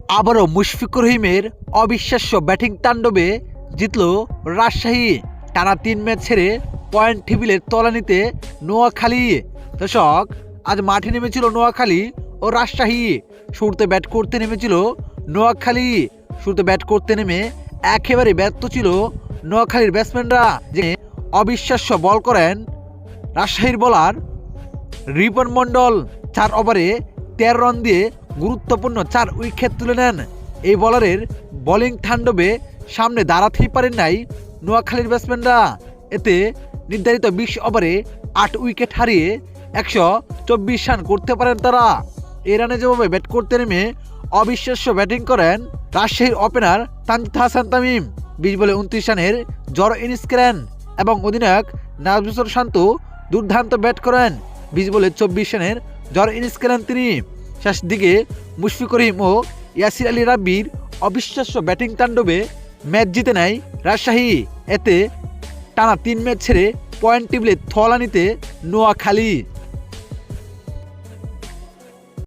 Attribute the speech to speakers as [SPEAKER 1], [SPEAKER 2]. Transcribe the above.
[SPEAKER 1] আবারও মুশফিকুর রহিমের অবিশ্বাস্য ব্যাটিং তাণ্ডবে জিতল রাজশাহী। টানা 3 ম্যাচ ছেড়ে পয়েন্ট টেবিলের তলানিতে নোয়াখালী। দর্শক, আজ মাঠে নেমেছিল নোয়াখালী ও রাজশাহী। শুরুতে ব্যাট করতে নেমেছিল নোয়াখালী। শুরুতে ব্যাট করতে নেমে একেবারে ব্যর্থ ছিল নোয়াখালীর ব্যাটসম্যানরা, যে অবিশ্বাস্য বল করেন রাজশাহীর বোলার রিপন মণ্ডল। 4 ওভারে 13 রান দিয়ে গুরুত্বপূর্ণ 4 উইকেট তুলে নেন। এই বোলারের বোলিং তাণ্ডবে সামনে দাঁড়াতেই পারেন নাই নোয়াখালীর ব্যাটসম্যানরা। এতে নির্ধারিত 20 ওভারে 8 উইকেট হারিয়ে 124 রান করতে পারেন তারা। এই রানে যেভাবে ব্যাট করতে নেমে অবিশ্বাস্য ব্যাটিং করেন রাজশাহীর ওপেনার তানজিদ হাসান তামিম। 20 বলে 29 রানের জড়ো ইনিংস খেলেন এবং অধিনায়ক নাজমুল শান্ত দুর্দান্ত ব্যাট করেন। 20 বলে 24 রানের জড়ো ইনিংস খেলেন তিনি। শেষ দিকে মুশফিকুর রহিম ও ইয়াসির আলী রাব্বির অবিশ্বাস্য ব্যাটিং তাণ্ডবে ম্যাচ জিতে নেয় রাজশাহী। এতে টানা 3 ম্যাচ ছেড়ে পয়েন্ট টেবিলে তলানিতে নোয়াখালী।